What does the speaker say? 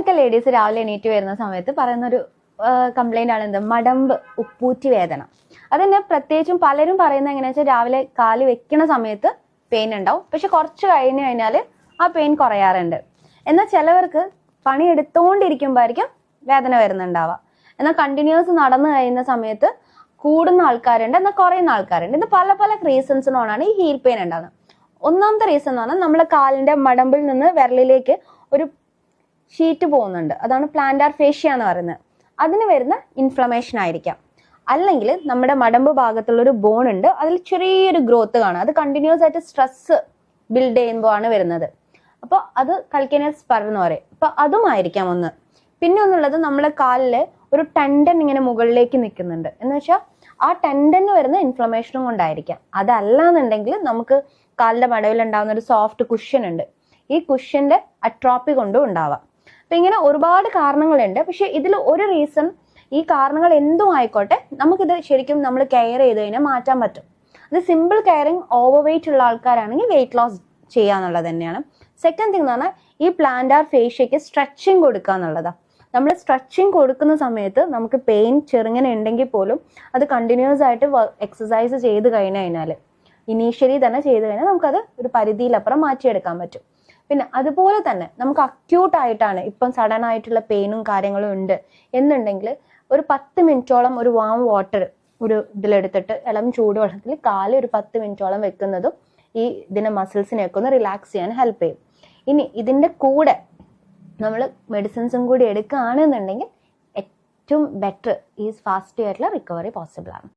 മിക്ക ലേഡീസ് രാവിലെ എണീറ്റ് വരുന്ന സമയത്ത് പറയുന്നൊരു കംപ്ലൈന്റ് ആണ് എന്ത്, മടമ്പ് ഉപ്പൂറ്റി വേദന. അതന്നെ പ്രത്യേകിച്ചും പലരും പറയുന്നത് എങ്ങനെയാ വെച്ചാൽ രാവിലെ കാല് വെക്കണ സമയത്ത് പെയിൻ ഉണ്ടാവും, പക്ഷെ കുറച്ച് കഴിഞ്ഞു കഴിഞ്ഞാൽ ആ പെയിൻ കുറയാറുണ്ട്. എന്നാൽ ചിലവർക്ക് പണി എടുത്തോണ്ടിരിക്കുമ്പോഴായിരിക്കും വേദന വരുന്നുണ്ടാവുക. എന്നാൽ കണ്ടിന്യൂസ് നടന്നു കഴിയുന്ന സമയത്ത് കൂടുന്ന ആൾക്കാരുണ്ട്, എന്നാൽ കുറയുന്ന ആൾക്കാരുണ്ട്. ഇത് പല പല റീസൺസിനോടാണ് ഈ ഹീൽ പെയിൻ ഉണ്ടാകുന്നത്. ഒന്നാമത്തെ റീസൺ എന്ന് പറഞ്ഞാൽ നമ്മുടെ കാലിന്റെ മടമ്പിൽ നിന്ന് വിരലിലേക്ക് ഒരു ഷീറ്റ് പോകുന്നുണ്ട്, അതാണ് പ്ലാന്റാർ ഫേഷ്യ എന്ന് പറയുന്നത്. അതിന് വരുന്ന ഇൻഫ്ലമേഷൻ ആയിരിക്കാം. അല്ലെങ്കിൽ നമ്മുടെ മടമ്പ് ഭാഗത്തുള്ള ഒരു ബോൺ ഉണ്ട്, അതിൽ ചെറിയൊരു ഗ്രോത്ത് കാണാം. അത് കണ്ടിന്യൂസ് ആയിട്ട് സ്ട്രെസ് ബിൽഡ് ചെയ്യുമ്പോൾ ആണ് വരുന്നത്. അപ്പോൾ അത് കൽക്കനൽ സ്പർ എന്ന് പറയും. അപ്പൊ അതുമായിരിക്കാം ഒന്ന്. പിന്നെ ഒന്നുള്ളത് നമ്മുടെ കാലില് ഒരു ടെൻഡൻ ഇങ്ങനെ മുകളിലേക്ക് നിൽക്കുന്നുണ്ട് എന്ന് വെച്ചാൽ ആ ടെൻഡന് വരുന്ന ഇൻഫ്ലമേഷനും കൊണ്ടായിരിക്കാം. അതല്ല എന്നുണ്ടെങ്കിൽ നമുക്ക് കാലിന്റെ മടവിൽ ഉണ്ടാകുന്ന ഒരു സോഫ്റ്റ് കുഷ്യൻ ഉണ്ട്, ഈ കുഷ്യന്റെ അട്രോപ്പി കൊണ്ടും ഉണ്ടാവാം. അപ്പൊ ഇങ്ങനെ ഒരുപാട് കാരണങ്ങളുണ്ട്. പക്ഷെ ഇതിൽ ഒരു റീസൺ, ഈ കാരണങ്ങൾ എന്തും ആയിക്കോട്ടെ, നമുക്കിത് ശരിക്കും നമ്മൾ കെയർ ചെയ്ത് കഴിഞ്ഞാൽ മാറ്റാൻ പറ്റും. അത് സിമ്പിൾ കെയറിങ്, ഓവർ വെയിറ്റ് ഉള്ള ആൾക്കാരാണെങ്കിൽ വെയിറ്റ് ലോസ് ചെയ്യാന്നുള്ളത് തന്നെയാണ്. സെക്കൻഡ് തിങ് എന്ന് പറഞ്ഞാൽ ഈ പ്ലാന്റാർ ഫേഷ്യക്ക് സ്ട്രെച്ചിങ് കൊടുക്കുക എന്നുള്ളതാണ്. നമ്മൾ സ്ട്രെച്ചിങ് കൊടുക്കുന്ന സമയത്ത് നമുക്ക് പെയിൻ ചെറുങ്ങനെ ഉണ്ടെങ്കിൽ പോലും അത് കണ്ടിന്യൂസ് ആയിട്ട് എക്സസൈസ് ചെയ്ത് കഴിഞ്ഞാൽ, ഇനീഷ്യലി തന്നെ ചെയ്ത് കഴിഞ്ഞാൽ നമുക്കത് ഒരു പരിധിയിലപ്പുറം മാറ്റിയെടുക്കാൻ പറ്റും. പിന്നെ അതുപോലെ തന്നെ നമുക്ക് അക്യൂട്ട് ആയിട്ടാണ് ഇപ്പം സഡൻ ആയിട്ടുള്ള പെയിനും കാര്യങ്ങളും ഉണ്ട് എന്നുണ്ടെങ്കിൽ ഒരു 10 മിനിറ്റോളം ഒരു വാം വാട്ടർ ഒരു ഇതിലെടുത്തിട്ട് ഇളം ചൂടുവെള്ളത്തിൽ കാല് ഒരു 10 മിനിറ്റോളം വെക്കുന്നതും ഈ ഇതിന്റെ മസിൽസിനെയൊക്കെ ഒന്ന് റിലാക്സ് ചെയ്യാൻ ഹെൽപ്പ് ചെയ്യും. ഇനി ഇതിന്റെ കൂടെ നമ്മൾ മെഡിസിൻസും കൂടി എടുക്കുകയാണെന്നുണ്ടെങ്കിൽ ഏറ്റവും ബെറ്റർ ഈ ഫാസ്റ്റ് ആയിട്ടുള്ള റിക്കവറി പോസിബിൾ ആണ്.